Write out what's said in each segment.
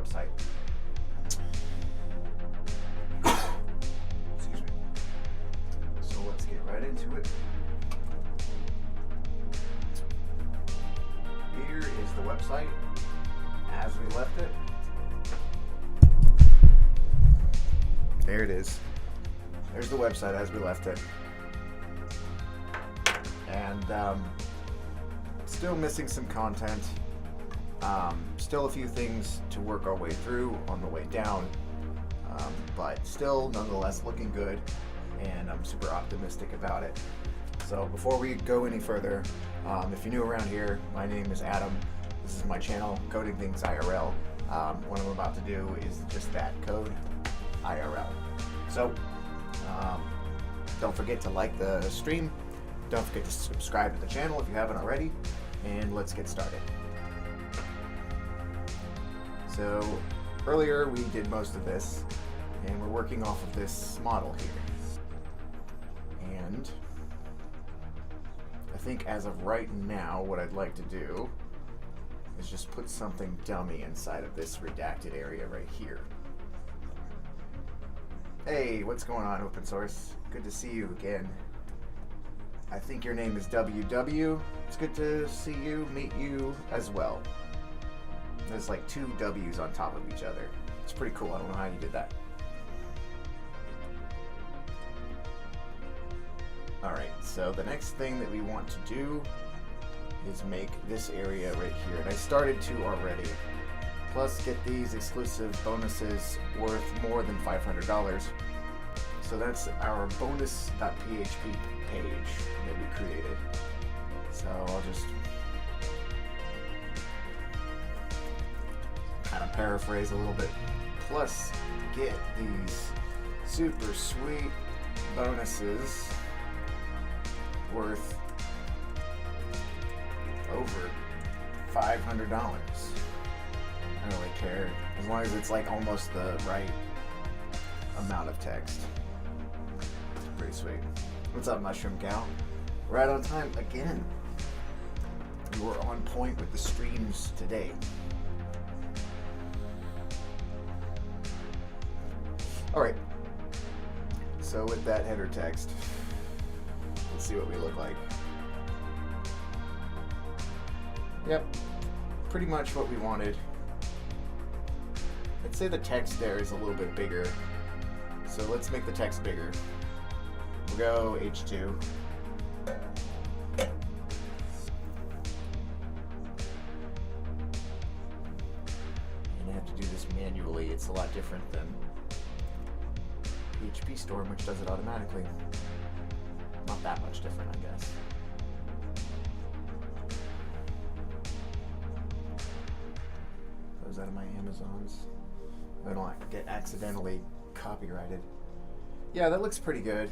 website. Excuse me. So let's get right into it. Here is the website as we left it. There it is. There's the website as we left it. And still missing some content. Still a few things to work our way through on the way down. But still, nonetheless, looking good. And I'm super optimistic about it. So before we go any further, if you're new around here, my name is Adam. This is my channel, Coding Things IRL. What I'm about to do is just that, code IRL. So don't forget to like the stream. Don't forget to subscribe to the channel if you haven't already. And let's get started. So earlier we did most of this, and we're working off of this model here. And I think as of right now, what I'd like to do is just put something dummy inside of this redacted area right here. Hey, what's going on, open source? Good to see you again. I think your name is WW. It's good to see you, meet you as well. There's like two W's on top of each other. It's pretty cool. I don't know how you did that. Alright, so the next thing that we want to do is make this area right here. And I started to already. Plus get these exclusive bonuses worth more than $500. So that's our bonus.php page that we created. So I'll just kind of paraphrase a little bit. Plus get these super sweet bonuses worth over $500. I don't really care, as long as it's like almost the right amount of text. It's pretty sweet. What's up, Mushroom Gal? Right on time again. You were on point with the streams today. Alright, so with that header text, let's see what we look like. Yep, pretty much what we wanted. I'd say the text there is a little bit bigger, so let's make the text bigger. We'll go H2. And I have to do this manually. It's a lot different than PHP Storm, which does it automatically. Not that much different, I guess. Those out of my Amazons. I don't get accidentally copyrighted. Yeah, that looks pretty good.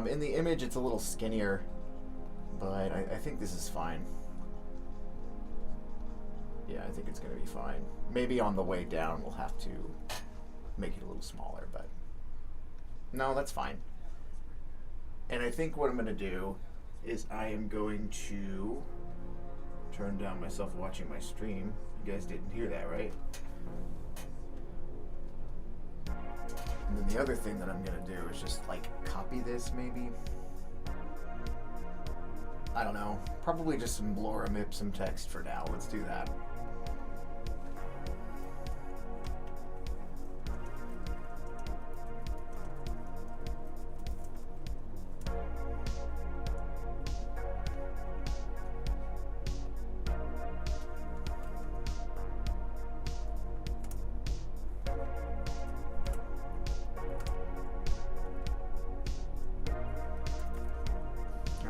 In the image, it's a little skinnier, but I think this is fine. Yeah, I think it's going to be fine. Maybe on the way down, we'll have to make it a little smaller, but no, that's fine. And I think what I'm going to do is I am going to turn down myself watching my stream. You guys didn't hear that, right? And then the other thing that I'm going to do is just like copy this maybe. I don't know. Probably just some lorem ipsum text for now. Let's do that.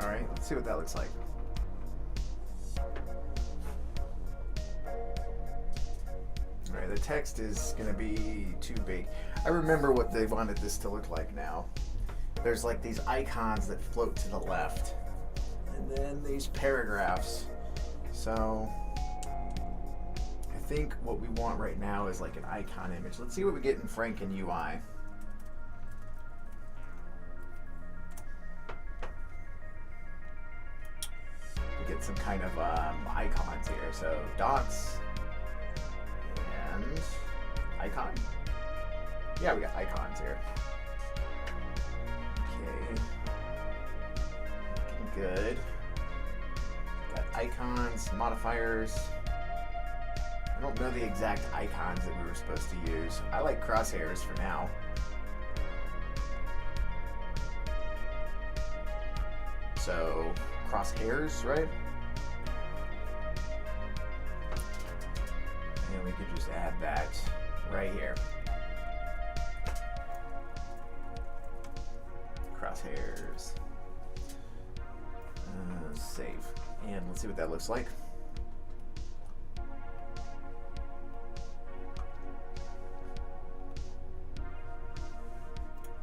Alright, let's see what that looks like. Alright, the text is going to be too big. I remember what they wanted this to look like now. There's like these icons that float to the left. And then these paragraphs. So I think what we want right now is like an icon image. Let's see what we get in Franken UI. We get some kind of icons here. So dots icons. Icon? Yeah, we got icons here. Okay. Looking good. Got icons, modifiers. I don't know the exact icons that we were supposed to use. I like crosshairs for now. So, crosshairs, right? And we could just add that right here. Crosshairs. Save. And let's see what that looks like.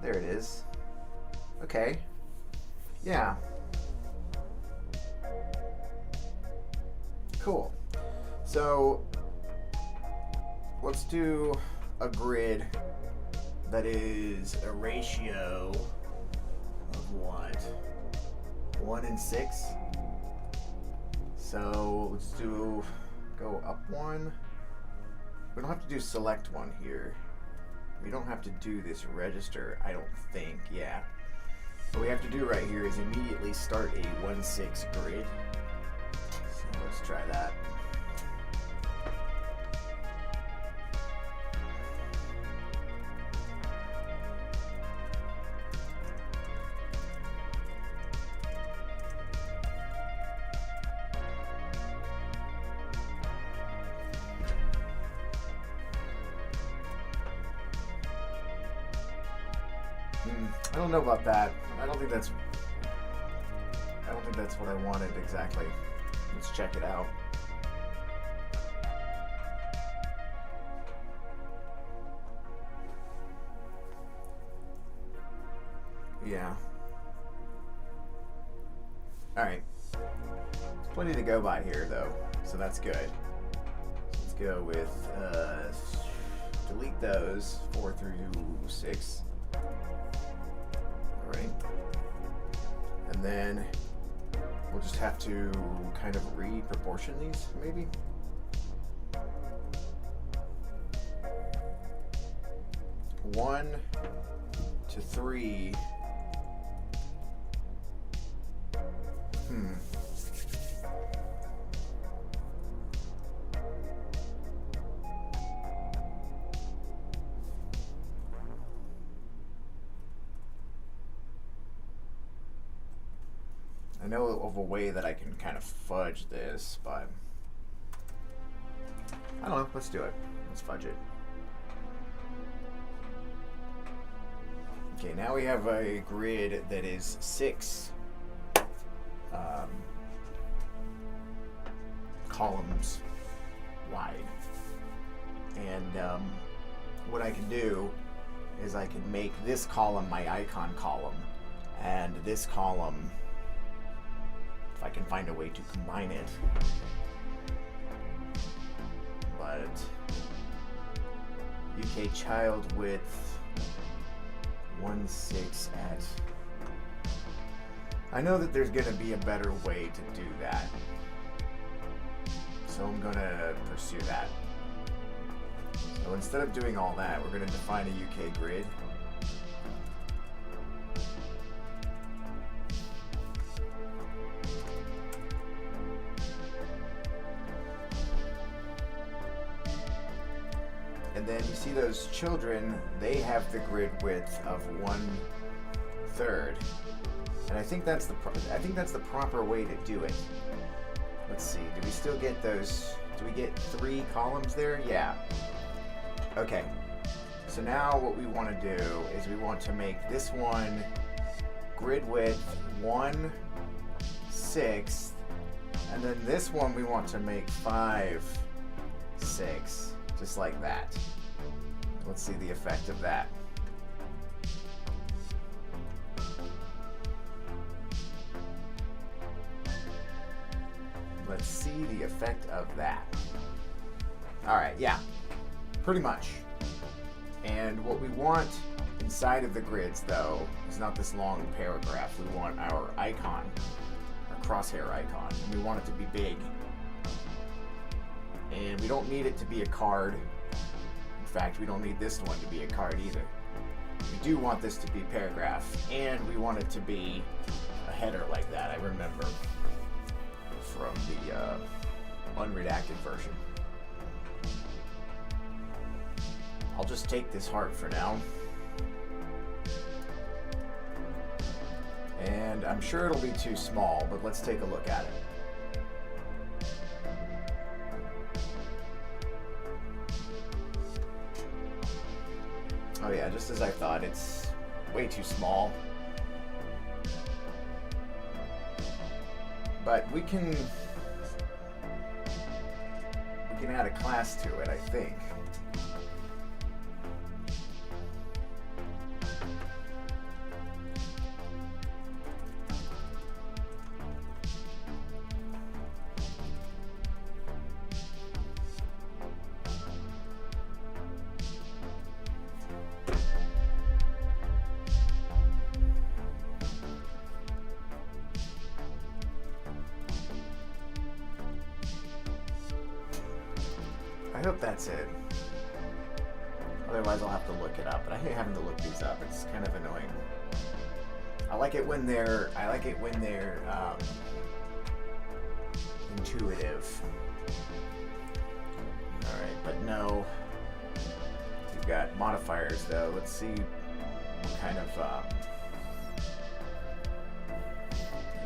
There it is. Okay. Yeah. Cool. So let's do a grid that is a ratio of what? 1 and 6. So let's go up one. We don't have to do select one here. We don't have to do this register, I don't think. Yeah. What we have to do right here is immediately start a 1-6 grid. So let's try that. I don't know about that. I don't think that's what I wanted exactly. Let's check it out. Yeah. All right. Plenty to go by here, though, so that's good. Let's go with delete those 4 through 6. All right. And then we'll just have to kind of re-proportion these, maybe. One to 3. I know of a way that I can kind of fudge this, but I don't know. Let's do it. Let's fudge it. Okay, now we have a grid that is 6 columns wide. And what I can do is I can make this column my icon column, and this column, if I can find a way to combine it. But UK child width 1/6 at. I know that there's going to be a better way to do that, so I'm going to pursue that. So instead of doing all that, we're going to define a UK grid. And then you see those children, they have the grid width of 1/3. And I think that's the proper way to do it. Let's see, do we still get those? Do we get 3 columns there? Yeah. Okay. So now what we want to do is we want to make this one grid width 1/6, and then this one we want to make 5/6, just like that. Let's see the effect of that. Let's see the effect of that. All right, yeah, pretty much. And what we want inside of the grids, though, is not this long paragraph. We want our icon, our crosshair icon, and we want it to be big. And we don't need it to be a card. fact, we don't need this one to be a card either. We do want this to be paragraph, and we want it to be a header like that. I remember from the unredacted version. I'll just take this heart for now. And I'm sure it'll be too small, but let's take a look at it. Oh yeah, just as I thought, it's way too small. But we can add a class to it, I think. I hope that's it. Otherwise I'll have to look it up, but I hate having to look these up. It's kind of annoying. I like it when they're intuitive. Alright, but no. We've got modifiers though. Let's see what kind of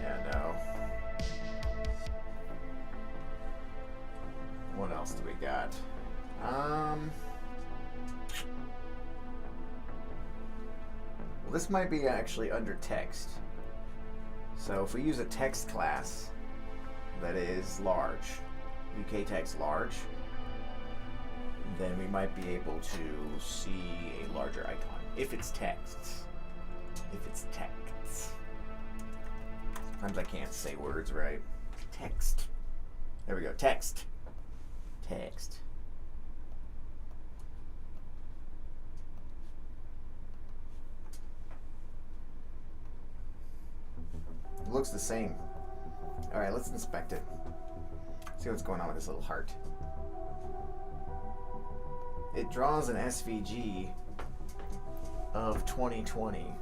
yeah, no. What else do we got? Well, this might be actually under text. So if we use a text class that is large, UK text large, then we might be able to see a larger icon. If it's text. If it's text. Sometimes I can't say words right. Text. There we go. Text. Text. It looks the same. Alright, let's inspect it. See what's going on with this little heart. It draws an SVG of 2020.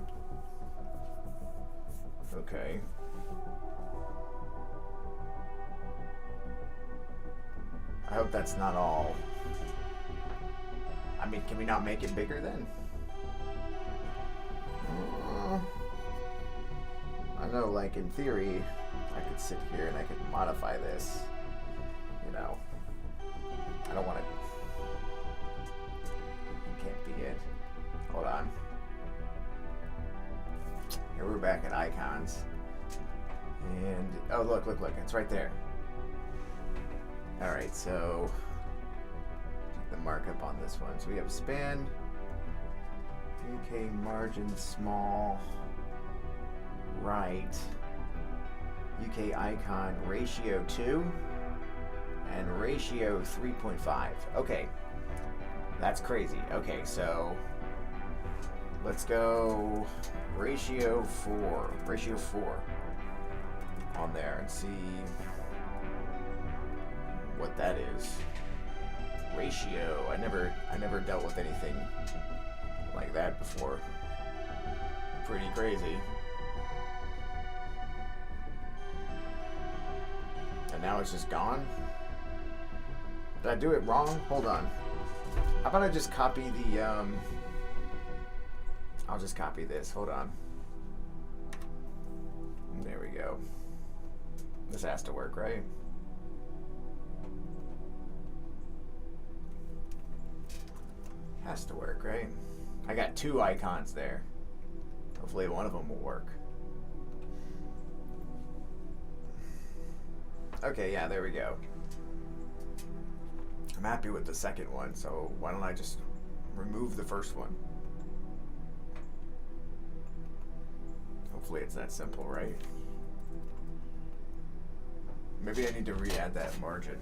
Okay. I hope that's not all. I mean, can we not make it bigger then? I know, like, in theory, I could sit here and I could modify this. You know. I don't want to... It can't be it. Hold on. Here we're back at icons. And... oh, look. It's right there. Alright, so... check the markup on this one. So we have span. UK margin small. Right. UK icon ratio 2 and ratio 3.5. Okay. That's crazy. Okay, so let's go ratio 4 on there and see what that is. Ratio. I never dealt with anything like that before. Pretty crazy. And now it's just gone? Did I do it wrong? Hold on. How about I just copy the, I'll just copy this. Hold on. There we go. This has to work, right? Has to work, right? I got 2 icons there. Hopefully one of them will work. Okay, yeah, there we go. I'm happy with the second one, so why don't I just remove the first one? Hopefully it's that simple, right? Maybe I need to re-add that margin.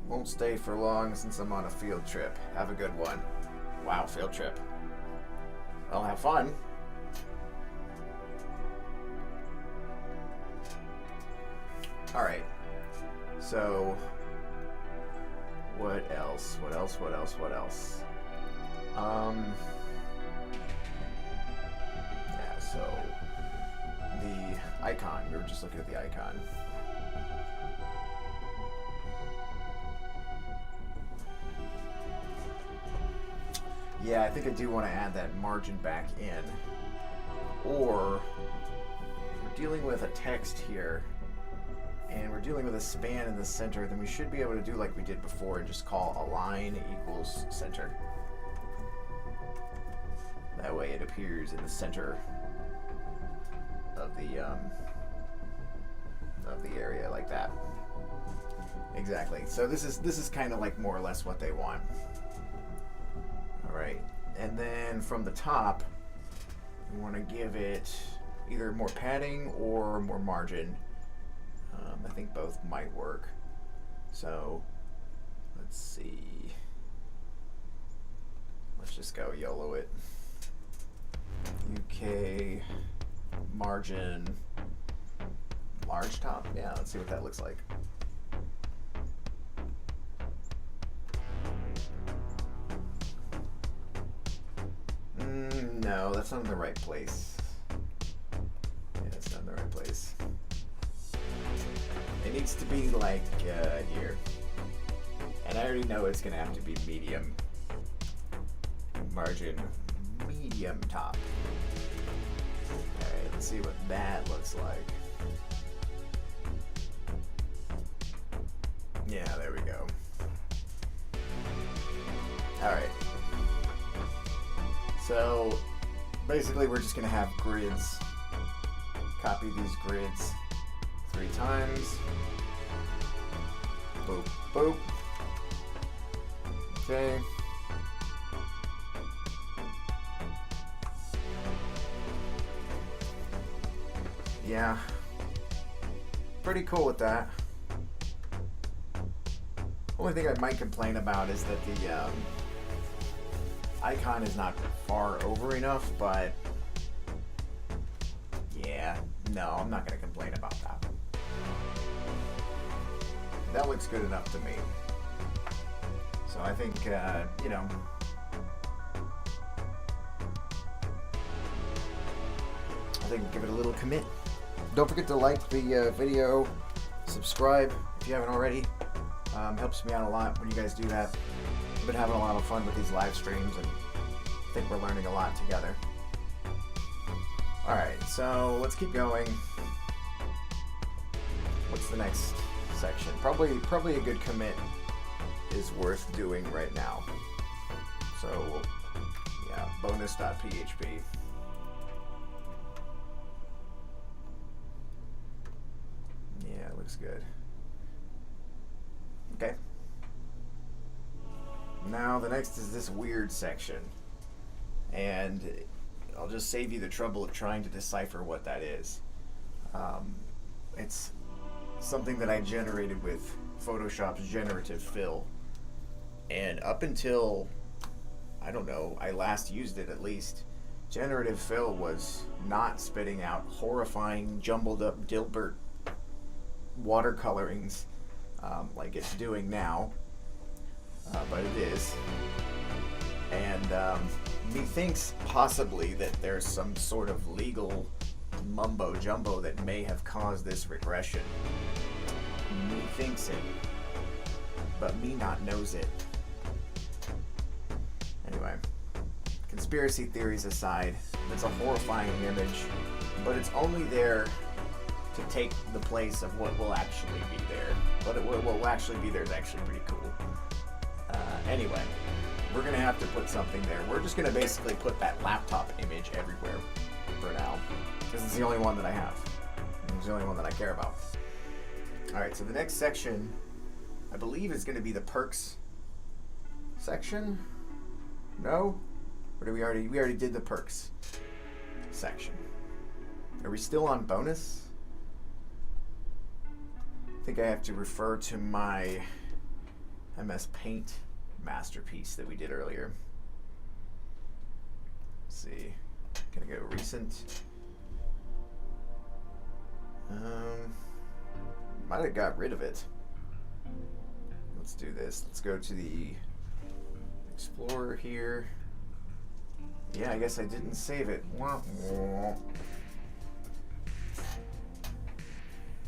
Won't stay for long since I'm on a field trip. Have a good one. Wow, field trip. Well, have fun. Alright. So, What else? What else? What else? What else? Yeah, so the icon. We were just looking at the icon. Yeah, I think I do want to add that margin back in. Or we're dealing with a text here, and we're dealing with a span in the center, then we should be able to do like we did before and just call align equals center. That way it appears in the center of the area like that. Exactly. So this is kind of like more or less what they want. All right, and then from the top, we want to give it either more padding or more margin. I think both might work. So let's see. Let's just go YOLO it. UK margin large top. Yeah, let's see what that looks like. No, that's not in the right place. Yeah, that's not in the right place. It needs to be like here. And I already know it's gonna have to be medium. Margin, medium top. Alright, let's see what that looks like. Yeah, there we go. Alright. So basically we're just gonna have grids. Copy these grids 3 times. Boop, boop. Okay. Yeah. Pretty cool with that. Only thing I might complain about is that the icon is not far over enough, but yeah, no, I'm not going to complain about that. That looks good enough to me. So I think, you know, I think we'll give it a little commit. Don't forget to like the video, subscribe if you haven't already. Helps me out a lot when you guys do that. I've been having a lot of fun with these live streams, and I think we're learning a lot together. Alright, so let's keep going. What's the next section? Probably a good commit is worth doing right now. So, yeah, bonus.php. Yeah, it looks good. Okay. Now the next is this weird section. And I'll just save you the trouble of trying to decipher what that is. It's something that I generated with Photoshop's generative fill. And up until, I don't know, I last used it at least, generative fill was not spitting out horrifying, jumbled up Dilbert watercolorings like it's doing now. But it is. And methinks possibly that there's some sort of legal mumbo jumbo that may have caused this regression. Methinks it, but me not knows it. Anyway, conspiracy theories aside, it's a horrifying image, but it's only there to take the place of what will actually be there. But what will actually be there is actually pretty cool. Anyway, we're going to have to put something there. We're just going to basically put that laptop image everywhere for now, because it's the only one that I have. It's the only one that I care about. Alright, so the next section, I believe, is going to be the perks section. No? Or did we already did the perks section? Are we still on bonus? I think I have to refer to my MS Paint masterpiece that we did earlier. Let's see. Can I go recent? Might have got rid of it. let's do this. Let's go to the Explorer here. Yeah, I guess I didn't save it.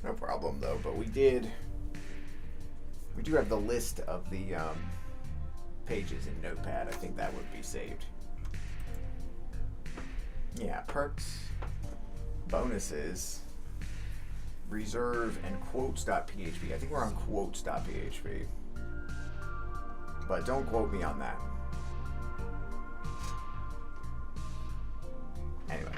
No problem though, but we do have the list of the pages in Notepad. I think that would be saved. Yeah, perks, bonuses, reserve, and quotes.php. I think we're on quotes.php. But don't quote me on that. Anyway.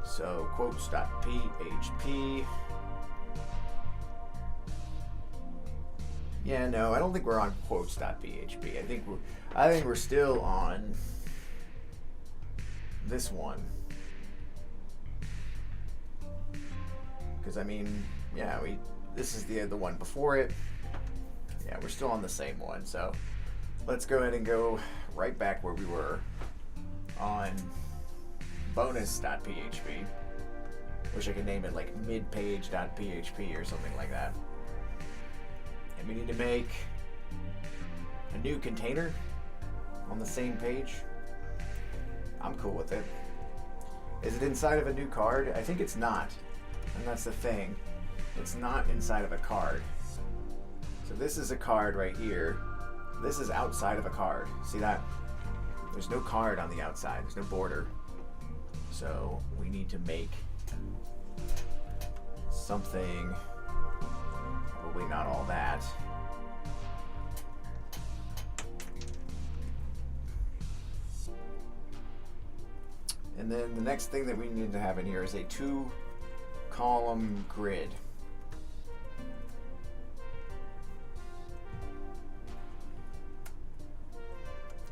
So quotes.php. Yeah, no, I don't think we're on quotes.php. I think we're still on this one. Because I mean, yeah, this is the one before it. Yeah, we're still on the same one. So let's go ahead and go right back where we were on bonus.php. Wish I could name it like midpage.php or something like that. And we need to make a new container on the same page. I'm cool with it. Is it inside of a new card? I think it's not. And that's the thing. It's not inside of a card. So this is a card right here. This is outside of a card. See that? There's no card on the outside. There's no border. So we need to make something, probably not all that. And then the next thing that we need to have in here is a 2-column grid.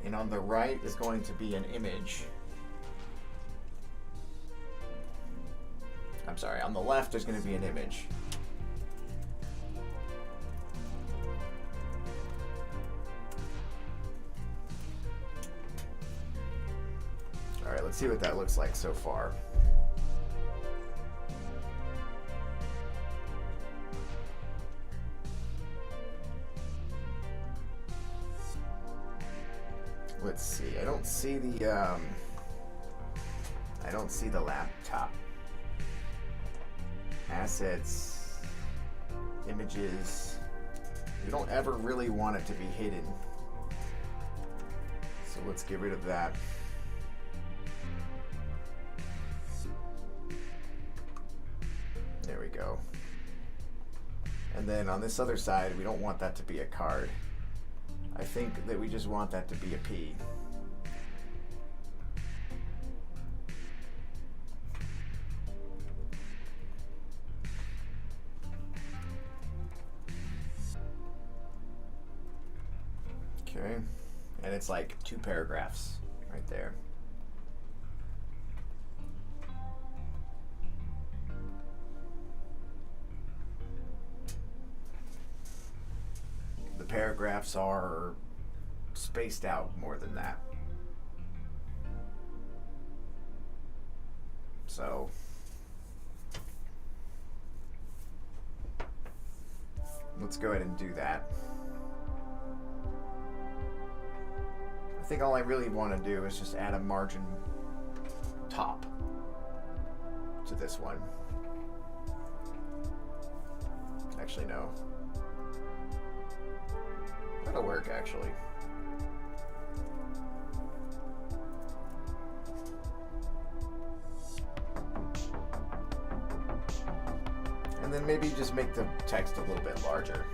And on the right is going to be an image. I'm sorry, on the left there's going to be an image. All right, let's see what that looks like so far. Let's see. I don't see the laptop. Assets, images. We don't ever really want it to be hidden. So let's get rid of that. There we go. And then on this other side, we don't want that to be a card. I think that we just want that to be a P. Okay, and it's like 2 paragraphs right there. The paragraphs are spaced out more than that. So let's go ahead and do that. I think all I really want to do is just add a margin top to this one. Actually, no. That'll work, actually. And then maybe just make the text a little bit larger.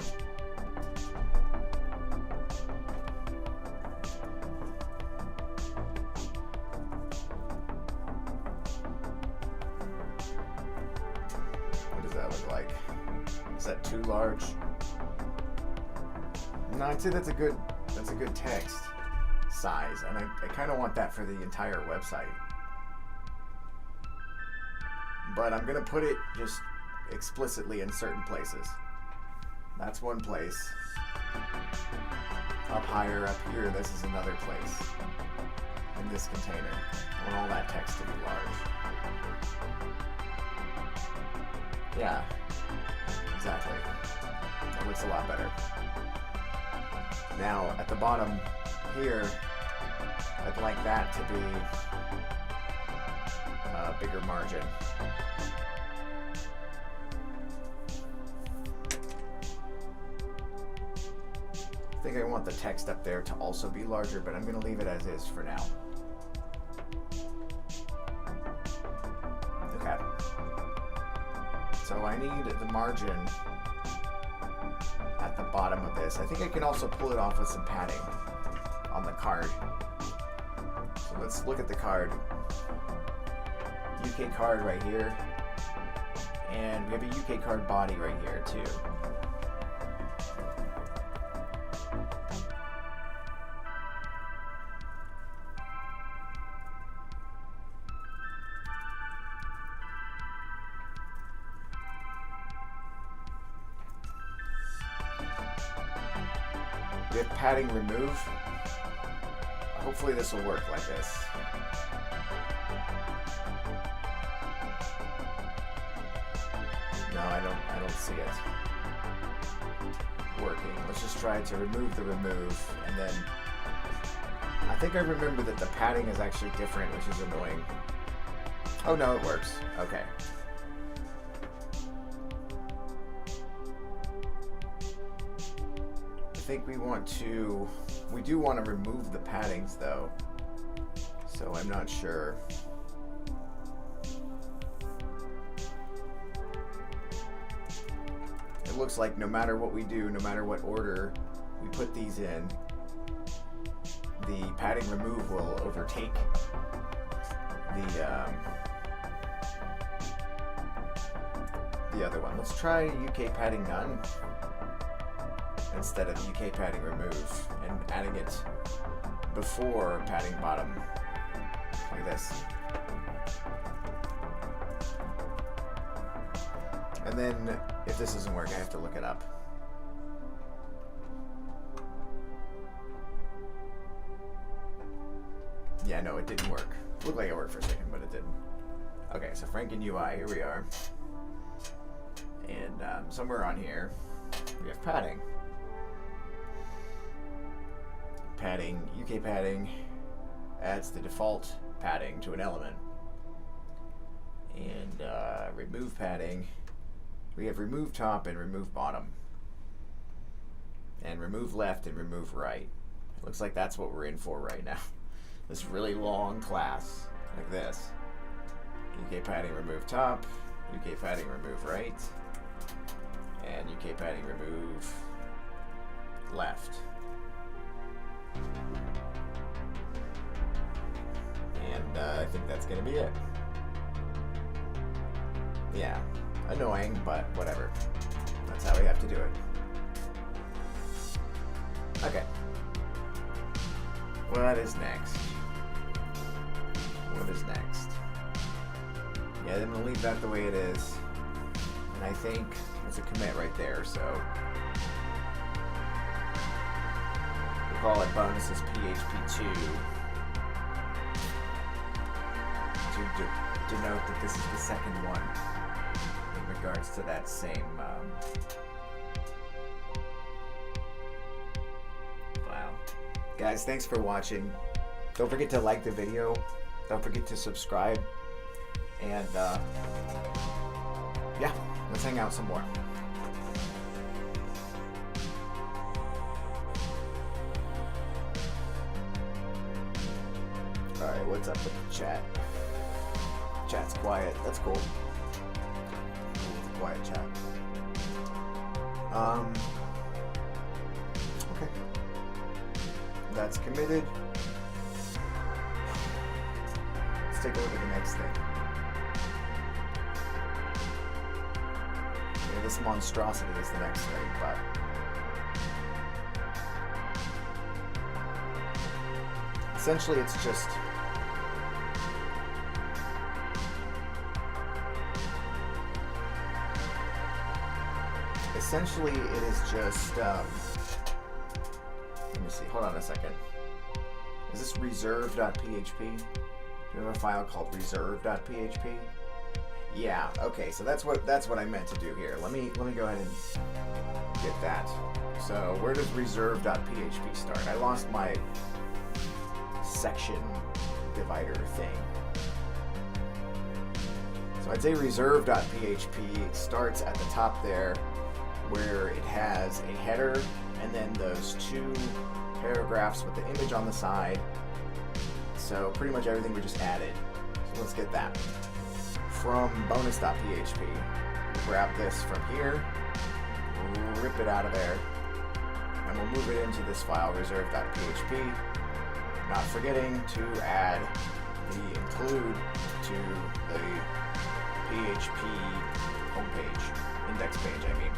What does that look like? Is that too large? No, I'd say that's a good text size, and I kind of want that for the entire website. But I'm gonna put it just explicitly in certain places. That's one place. Up higher, up here, this is another place. In this container. I want all that text to be large. Yeah, exactly. That looks a lot better. Now, at the bottom here, I'd like that to be a bigger margin. I think I want the text up there to also be larger, but I'm going to leave it as is for now. Okay. So I need the margin at the bottom of this. I think I can also pull it off with some padding on the card. So let's look at the card. UK card right here. And we have a UK card body right here too. We have padding remove. Hopefully this will work like this. No, I don't see it working. Let's just try to remove the remove, and then I think I remember that the padding is actually different, which is annoying. Oh no, it works. Okay. I think we do want to remove the paddings though, so I'm not sure. It looks like no matter what we do, no matter what order we put these in, the padding remove will overtake the other one. Let's try UK padding none instead of UK padding remove, and adding it before padding bottom, like this. And then if this doesn't work, I have to look it up. Yeah, no, it didn't work. It looked like it worked for a second, but it didn't. Okay, so Franken UI, here we are. And somewhere on here, we have padding. Padding, UK padding, adds the default padding to an element. And remove padding, we have remove top and remove bottom. And remove left and remove right. It looks like that's what we're in for right now. This really long class, like this. UK padding remove top, UK padding remove right, and UK padding remove left. And I think that's gonna be it. Yeah, annoying, but whatever. That's how we have to do it. Okay. What is next? What is next? Yeah, I'm gonna leave that the way it is. And I think it's a commit right there, so we'll call it bonuses PHP2 to denote that this is the second one in regards to that same file. Guys, thanks for watching. Don't forget to like the video. Don't forget to subscribe. And yeah, let's hang out some more. Alright, what's up with the chat? Chat's quiet. That's cool. It's a quiet chat. Okay. That's committed. Let's take a look at the next thing. Yeah, this monstrosity is the next thing, but essentially it's just it is just let me see, hold on a second. Is this reserve.php? Do you have a file called reserve.php? Yeah. Okay. So that's what I meant to do here. Let me go ahead and get that. So where does reserve.php start? I lost my section divider thing. So I'd say reserve.php starts at the top there, where it has a header and then those two paragraphs with the image on the side. So pretty much everything we just added. So let's get that. From bonus.php, grab this from here, rip it out of there, and we'll move it into this file, reserve.php. Not forgetting to add the include to the PHP homepage, index page, I mean.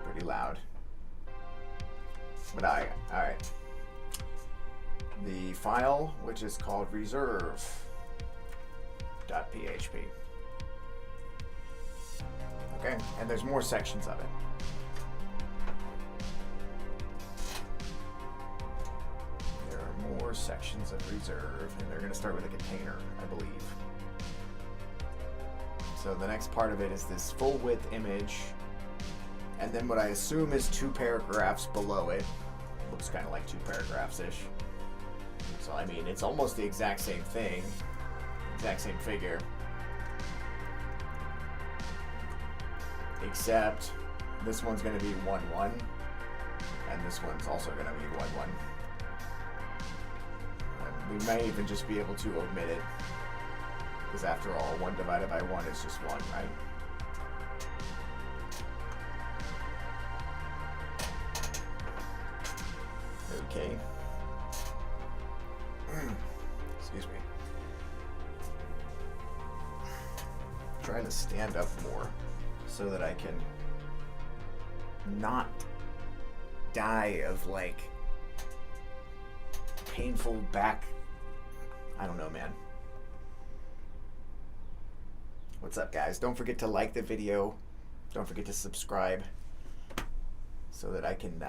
Pretty loud. But alright. The file, which is called reserve.php. Okay, and there's more sections of it. There are more sections of reserve, and they're going to start with a container, I believe. So the next part of it is this full width image, and then what I assume is two paragraphs below it. Looks kind of like two paragraphs-ish. So I mean, it's almost the exact same thing, exact same figure. Except this one's going to be 1-1, and this one's also going to be 1-1. We may even just be able to omit it, because after all, 1 divided by 1 is just 1, right? Okay. Excuse me. I'm trying to stand up more so that I can not die of like painful back. I don't know, man. What's up, guys? Don't forget to like the video. Don't forget to subscribe so that I can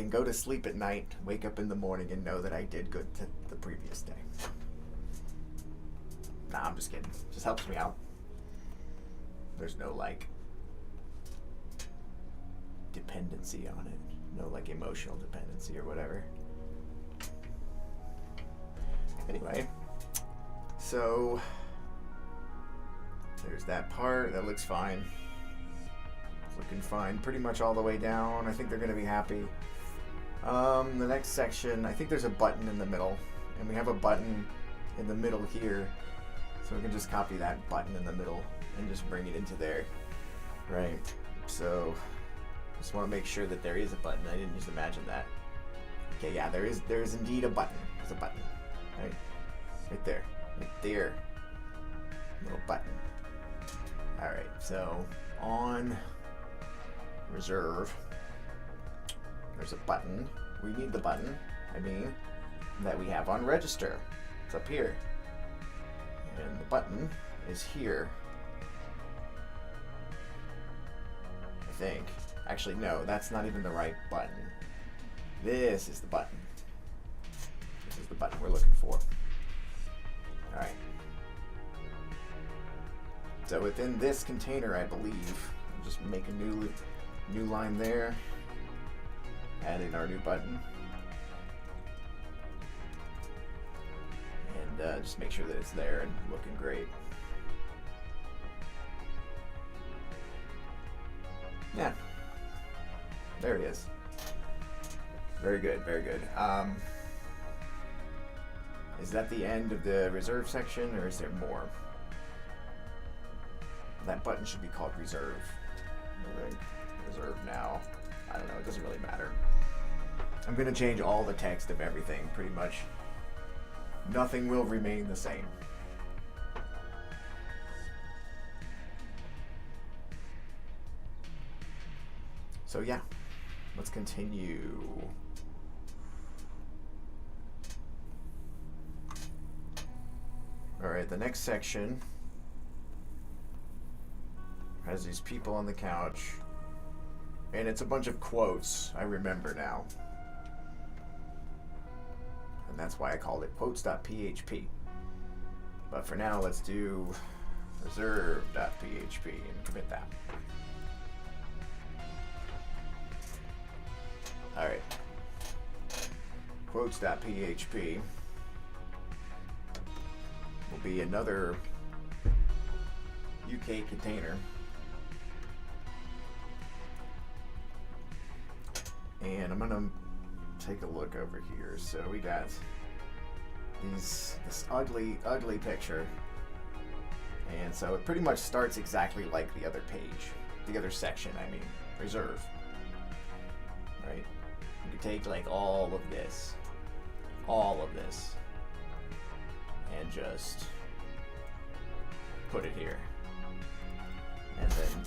go to sleep at night, wake up in the morning, and know that I did good to the previous day. Nah, I'm just kidding. Just helps me out. There's no like dependency on it. No like emotional dependency or whatever. Anyway, so there's that part. That looks fine. It's looking fine pretty much all the way down. I think they're going to be happy. The next section, I think there's a button in the middle, and we have a button in the middle here, so we can just copy that button in the middle and just bring it into there, right? So just want to make sure that there is a button. I didn't just imagine that. Okay, yeah, there is indeed a button. There's a button, right there, little button. All right, so on reserve, there's a button. We need the button, that we have on register. It's up here. And the button is here. I think. Actually, no, that's not even the right button. This is the button. This is the button we're looking for. Alright. So within this container, I believe, we'll just make a new line there. Add in our new button. And just make sure that it's there and looking great. Yeah. There it is. Very good, very good. Is that the end of the reserve section, or is there more? That button should be called reserve. Reserve now. I don't know, it doesn't really matter. I'm going to change all the text of everything, pretty much. Nothing will remain the same. So yeah, let's continue. Alright, the next section has these people on the couch, and it's a bunch of quotes. I remember now. and that's why I called it quotes.php. But for now, let's do reserve.php and commit that. Alright. Quotes.php will be another UK container. And I'm gonna take a look over here. So we got this ugly picture. And so it pretty much starts exactly like the other page, the other section, I mean, reserve. Right? You could take like all of this, and just put it here. And then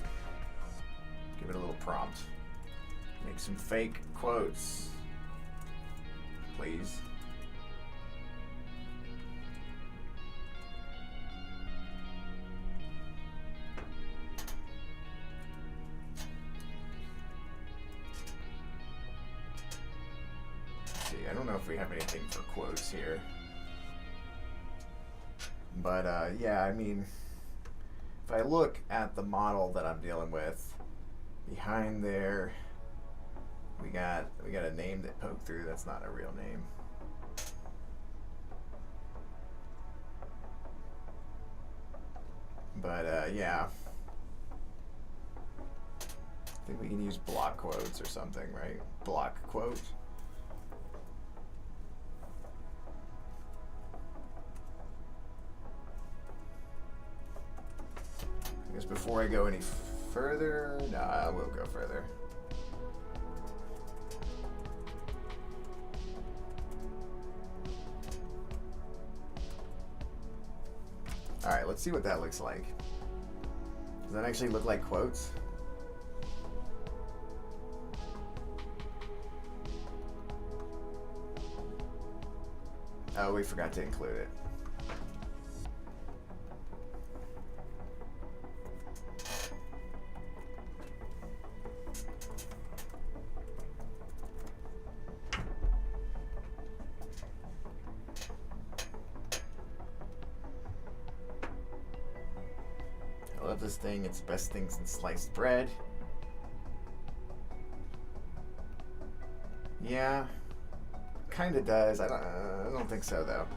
give it a little prompt. Make some fake quotes, please. See, I don't know if we have anything for quotes here. But yeah, I mean, if I look at the model that I'm dealing with, behind there, we got a name that poked through. That's not a real name. But yeah, I think we can use block quotes or something, right? Block quote. I guess before I go any further, I will go further. Alright, let's see what that looks like. Does that actually look like quotes? Oh, we forgot to include it. I love this thing. It's the best thing since sliced bread. Yeah, kind of does. I don't think so though.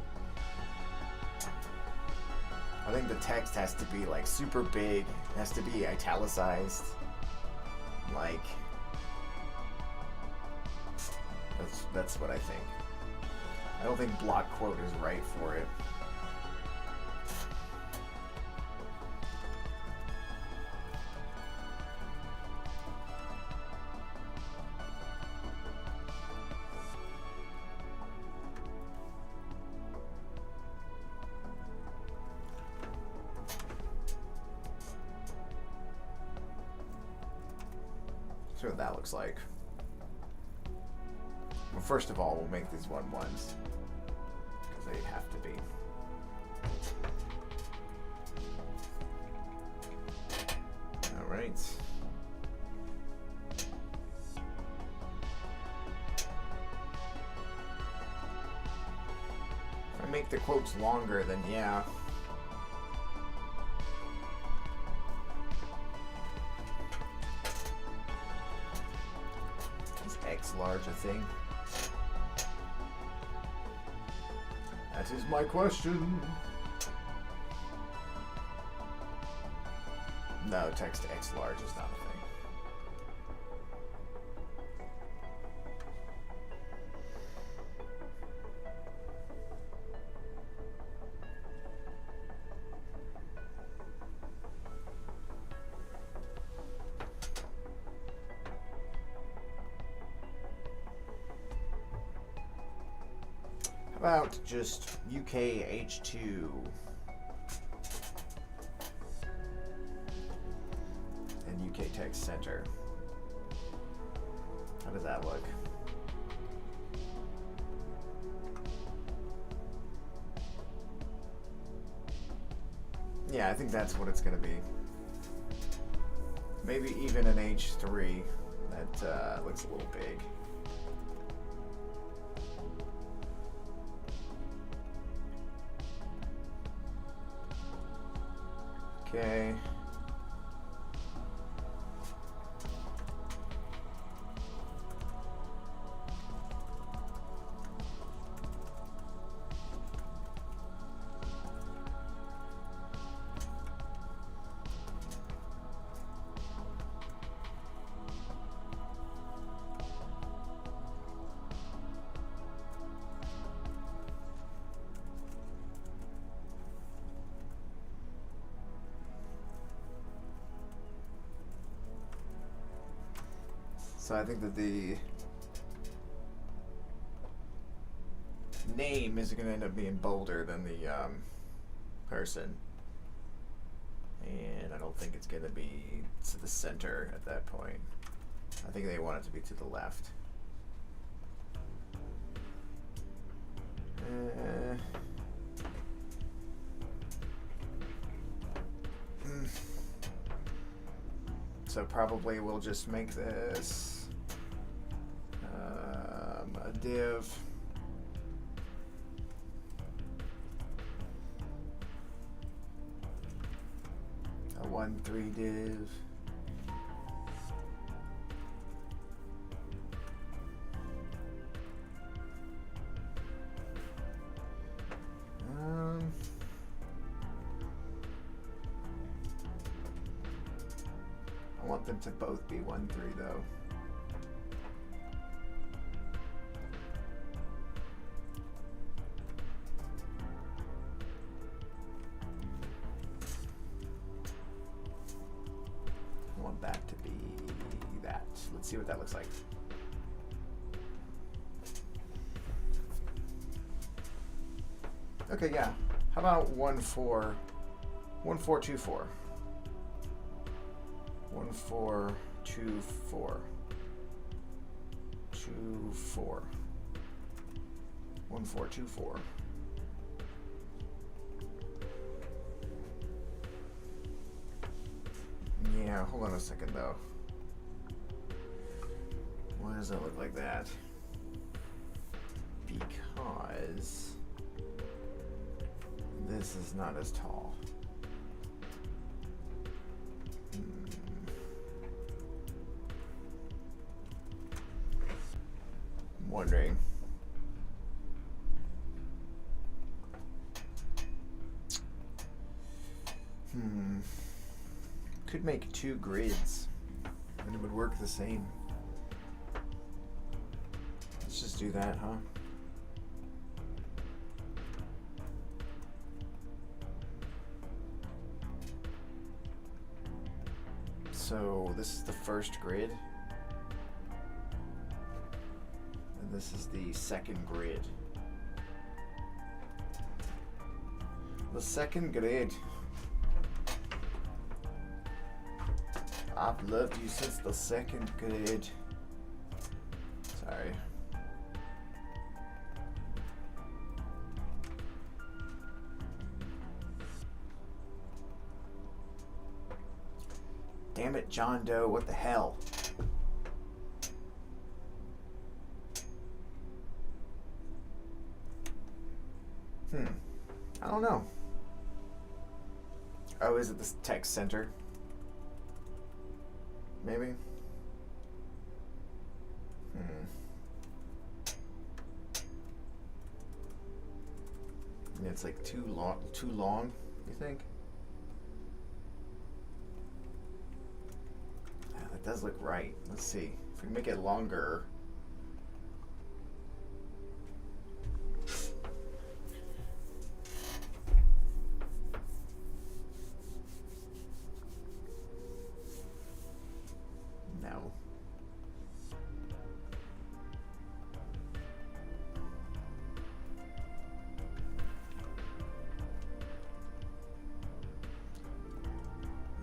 I think the text has to be like super big. It has to be italicized. Like that's what I think. I don't think block quote is right for it. See what that looks like. Well, first of all, we'll make these 1-1s because they have to be. All right. If I make the quotes longer, then yeah. X large a thing? That is my question. No, text X large is not a thing. About just UKH2 and UK Text Center. How does that look? Yeah, I think that's what it's going to be. Maybe even an H3 that looks a little big. Okay. So I think that the name is going to end up being bolder than the person. And I don't think it's going to be to the center at that point. I think they want it to be to the left. So probably we'll just make this a div. A 1-3 div. I want them to both be 1-3 though. I want that to be that. Let's see what that looks like. Okay, yeah. How about 1-4, 1-4-2-4. 1-4-2-4. 2-4. 1-4-2-4. Yeah, hold on a second though. Why does that look like that? Because this is not as tall. I'm wondering. Could make 2 grids and it would work the same. Let's just do that, huh? So this is the first grid. And this is the second grid. The second grid. I've loved you since the second grade. Sorry. Damn it, John Doe, what the hell? I don't know. Oh, is it the text center? Maybe. And it's like too long, you think? Yeah, that does look right. Let's see. If we make it longer. No.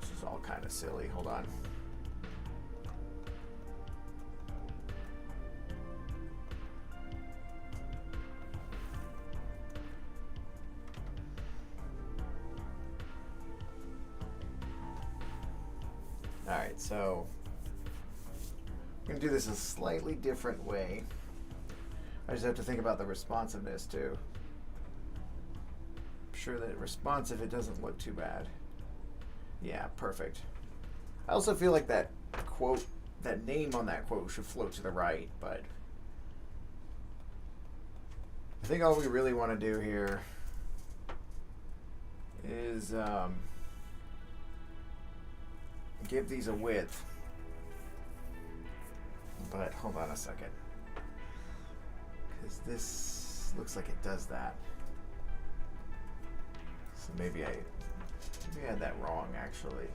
This is all kind of silly. Hold on. All right, so I'm going to do this a slightly different way. I just have to think about the responsiveness too. I'm sure that responsive, it doesn't look too bad. Yeah, perfect. I also feel like that quote, that name on that quote should float to the right, but I think all we really want to do here is give these a width. But hold on a second, because this looks like it does that. So maybe I had that wrong, actually.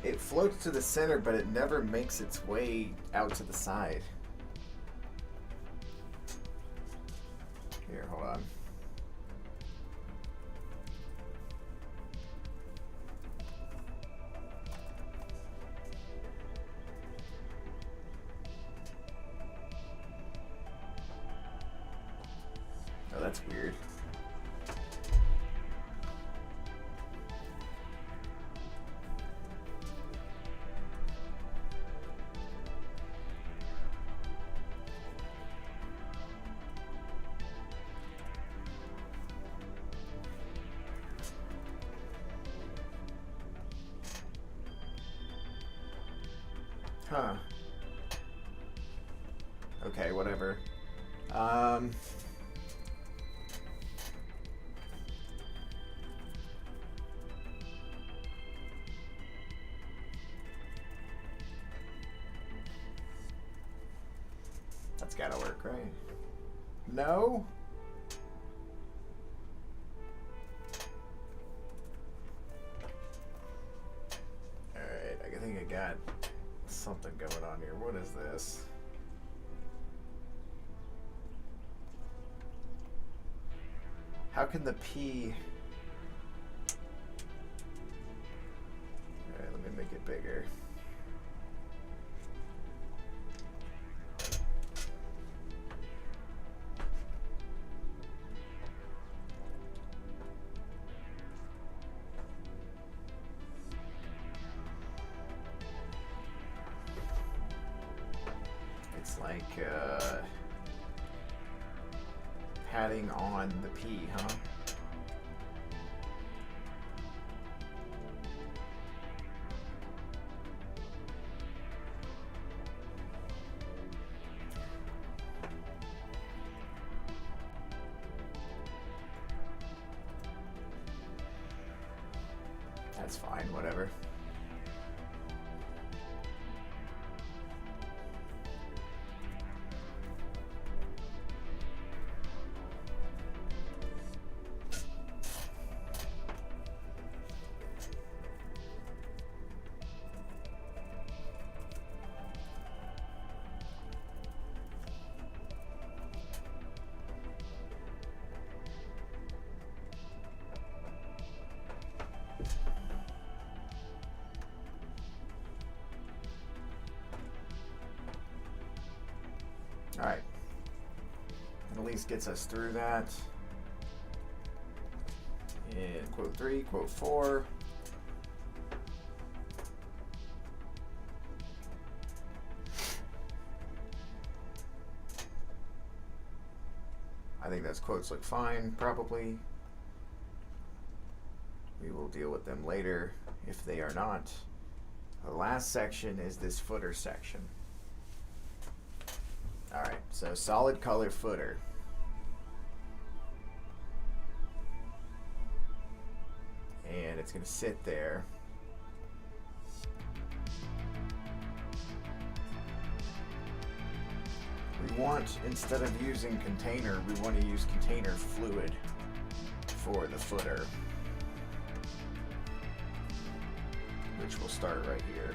It floats to the center, but it never makes its way out to the side. Here, hold on. Oh, that's weird. Huh. Okay, whatever. That's gotta work, right? No? Alright, I think I got something going on here. What is this? How can the P... Alright, let me make it bigger. It's like padding on the P, huh? That's fine, whatever. Alright. At least gets us through that. And quote 3, quote 4. I think those quotes look fine, probably. We will deal with them later if they are not. The last section is this footer section. Alright, so solid color footer. And it's going to sit there. We want, instead of using container, we want to use container fluid for the footer, which will start right here.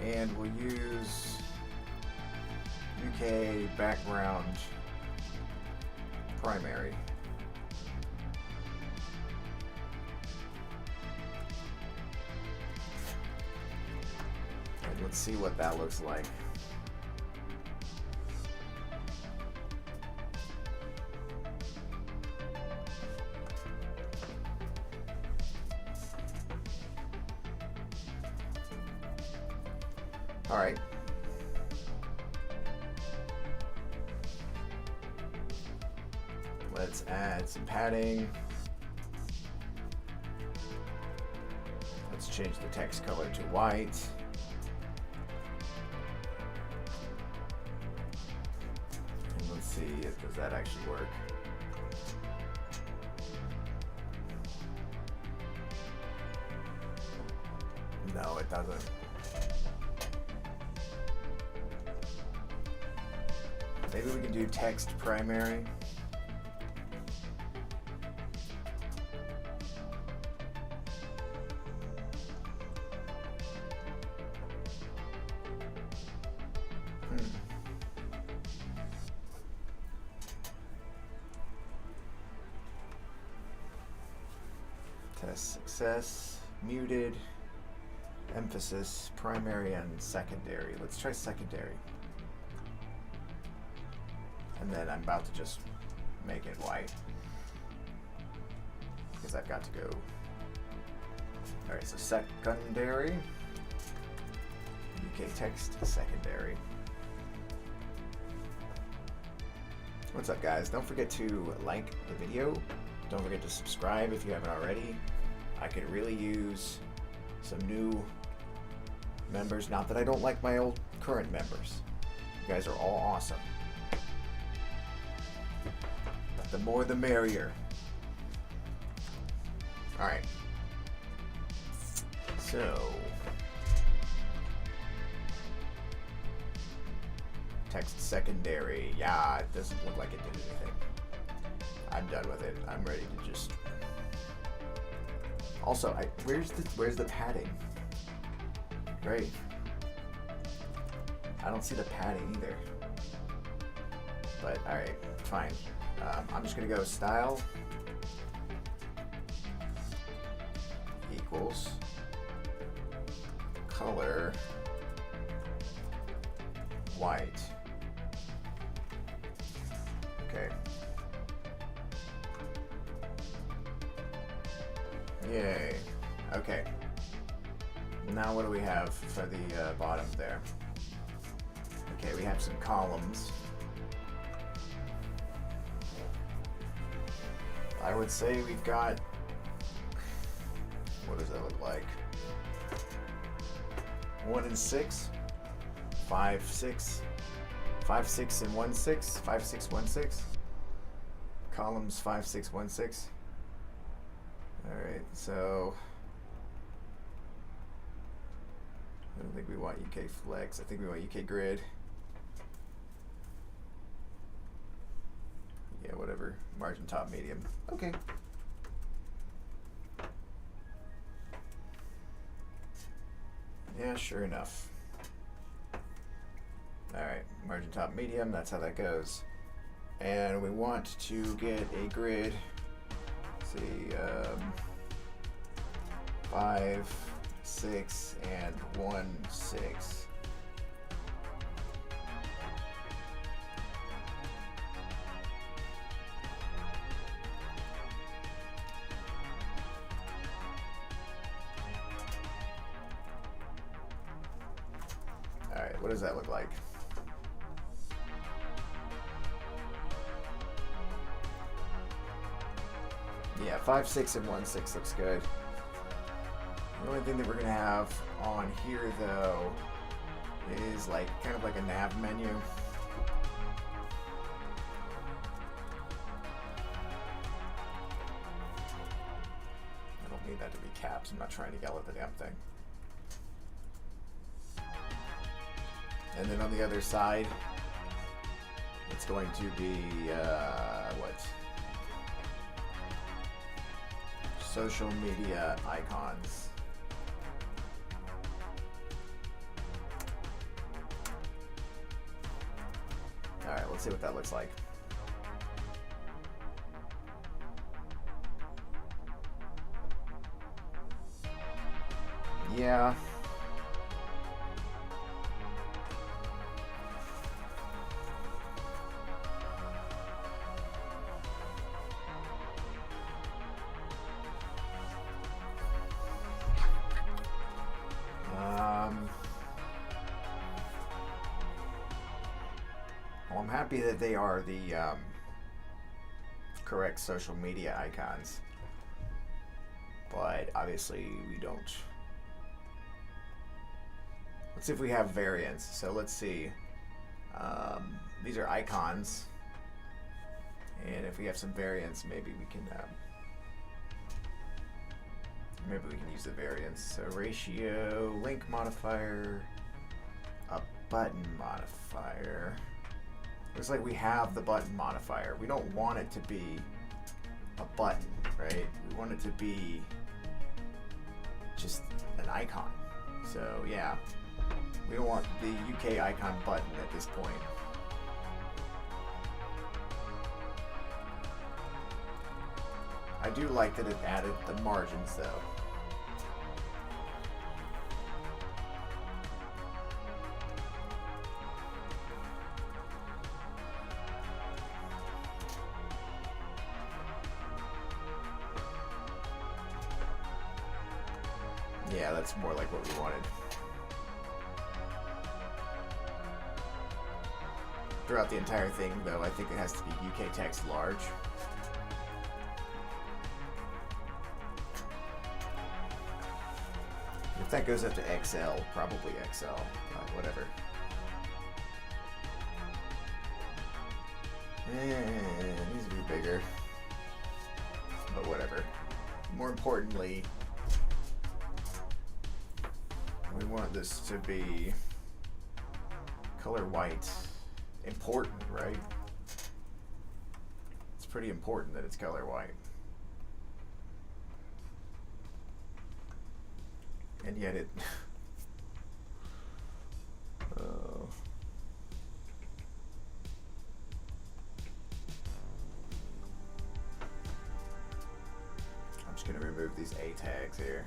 And we'll use UK background primary. let's see what that looks like. All right. Let's add some padding. Let's change the text color to white. And let's see if does that actually work. No, it doesn't. Maybe we can do text primary. Test success, muted, emphasis, primary and secondary. Let's try secondary. And then I'm about to just make it white because I've got to go. All right, so secondary, UK text, secondary. What's up, guys? Don't forget to like the video. Don't forget to subscribe if you haven't already. I could really use some new members. Not that I don't like my old current members. You guys are all awesome. But the more the merrier. Alright. So. Text secondary. Yeah, it doesn't look like it did anything. I'm done with it. I'm ready to just. Also, where's the padding? Great. I don't see the padding either. But all right, fine. I'm just gonna go style equals color white. Okay. Yay. Okay. Now what do we have for the bottom there? Okay, we have some columns. I would say we've got, what does that look like? 1 and 6, 5, 6, 5, 6 and 1, 6, 5, 6, 1, 6. Columns 5, 6, 1, 6. Alright, so I don't think we want UK Flex. I think we want UK Grid. Yeah, whatever. Margin top medium. Okay. Yeah, sure enough. Alright, margin top medium, that's how that goes. And we want to get a grid. Let's see, 5, 6, and 1, 6. All right, what does that look like? Yeah, 5, 6, and 1, 6 looks good. The only thing that we're gonna have on here though is like kind of like a nav menu. I don't need that to be caps. I'm not trying to yell at the damn thing. And then on the other side, it's going to be what? Social media icons. All right, let's see what that looks like. Yeah. Well, I'm happy that they are the correct social media icons, but obviously we don't. Let's see if we have variants. So let's see. These are icons, and if we have some variants, maybe we can use the variants. So ratio, link modifier, a button modifier. Looks like we have the button modifier. We don't want it to be a button, right? We want it to be just an icon. So yeah, we don't want the UK icon button at this point. I do like that it added the margins though. Yeah, that's more like what we wanted. Throughout the entire thing, though, I think it has to be UK text large. If that goes up to XL, probably XL, whatever. It needs to be bigger, but whatever. More importantly, we want this to be color white. Important, right? It's pretty important that it's color white. And yet it I'm just gonna remove these A tags here.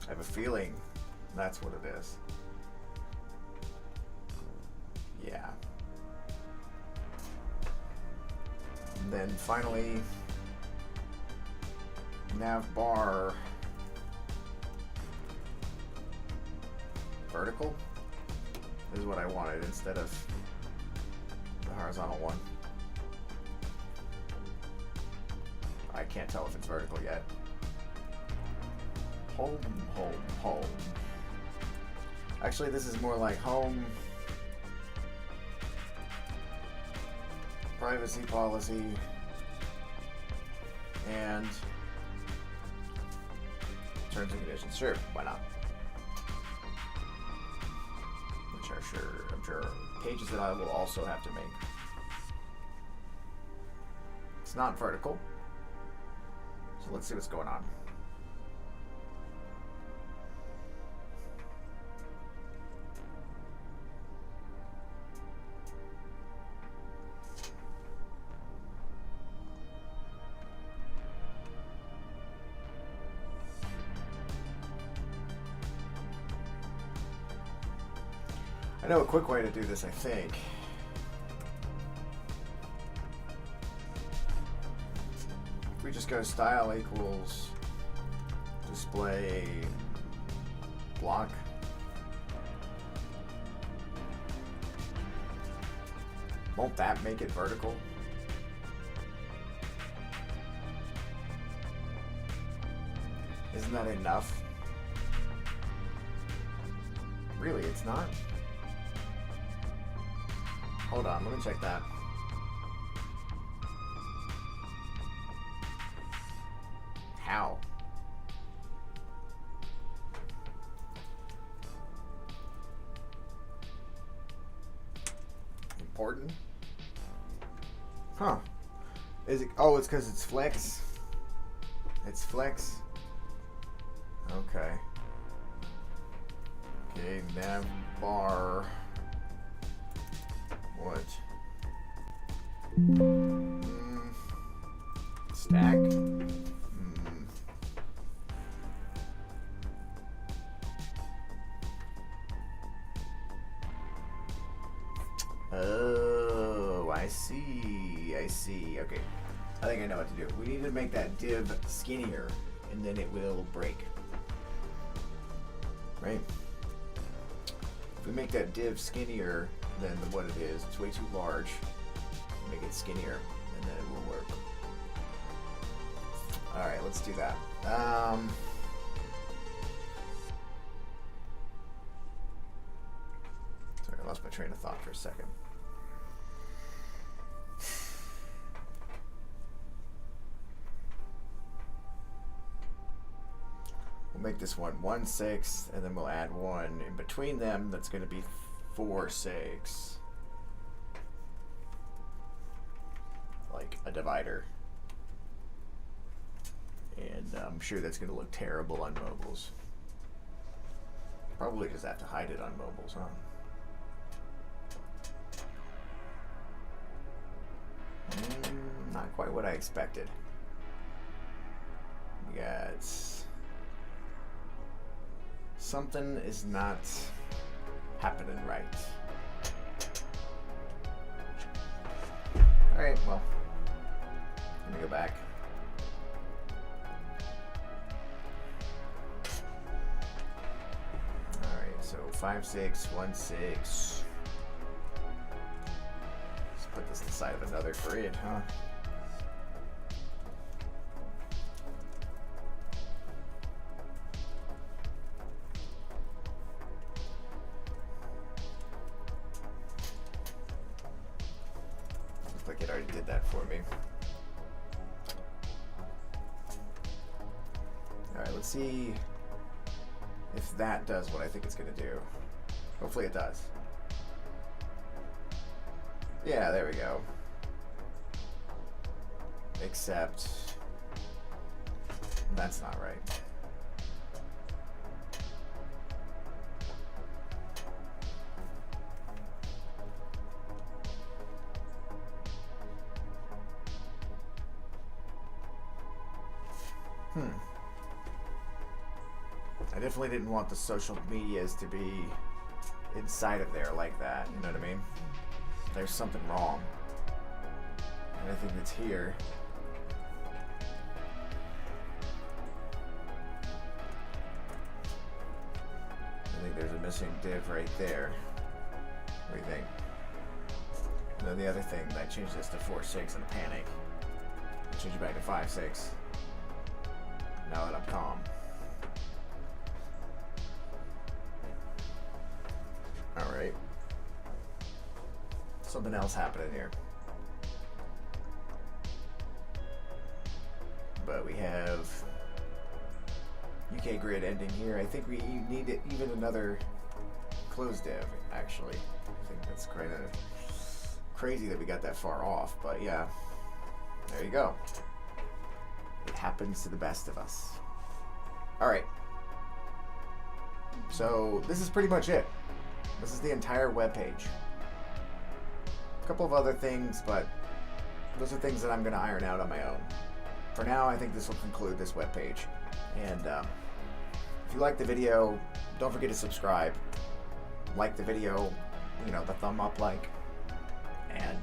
I have a feeling that's what it is. Yeah. And then finally, nav bar vertical is what I wanted instead of the horizontal one. I can't tell if it's vertical yet. Home, home, home. Actually, this is more like home, privacy policy, and terms and conditions. Sure, why not? Which are I'm sure pages that I will also have to make. It's not vertical, so let's see what's going on. I know a quick way to do this, I think. If we just go style equals display block. Won't that make it vertical? Isn't that enough? Really, it's not? Hold on, let me check that. How? Important? Huh. Is it? Oh, it's because it's flex. It's flex. Okay. Okay, nav bar. What? Stack? Oh, I see. I see. Okay. I think I know what to do. We need to make that div skinnier, and then it will break. right? If we make that div skinnier than what it is, it's way too large. Make it skinnier, and then it will work. All right, let's do that. Sorry, I lost my train of thought for a second. We'll make this one 1, 6, and then we'll add 1 in between them. That's going to be 4, 6. Like a divider. And I'm sure that's going to look terrible on mobiles. Probably just have to hide it on mobiles, huh? Not quite what I expected. We got... Something is not happening right. Alright, well, let me go back. Alright, so 5, 6, 1, 6. Let's put this inside of another grid, huh? Looks like it already did that for me. Alright, let's see if that does what I think it's going to do. Hopefully it does. Yeah, there we go. Except that's not right. I definitely didn't want the social medias to be inside of there like that, you know what I mean? There's something wrong. And I think it's here. I think there's a missing div right there. What do you think? And then the other thing, I changed this to 4, 6 in a panic. I changed it back to 5, 6. Now that I'm calm. Alright. Something else happening here. But we have UK grid ending here. I think we need even another closed div, actually. I think that's kind of crazy that we got that far off, but yeah. There you go. It happens to the best of us. Alright. So this is pretty much it. This is the entire web page. A couple of other things, but those are things that I'm going to iron out on my own. For now, I think this will conclude this web page. And if you like the video, don't forget to subscribe. Like the video, you know, the thumb up like. And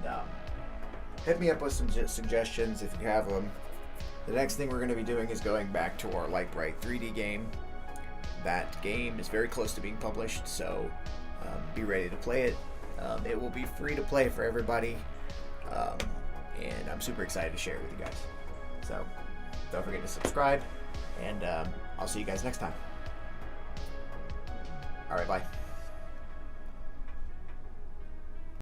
hit me up with some suggestions if you have them. The next thing we're going to be doing is going back to our Light Bright 3D game. That game is very close to being published, so be ready to play it. It will be free to play for everybody, and I'm super excited to share it with you guys. So don't forget to subscribe, and I'll see you guys next time. All right, bye.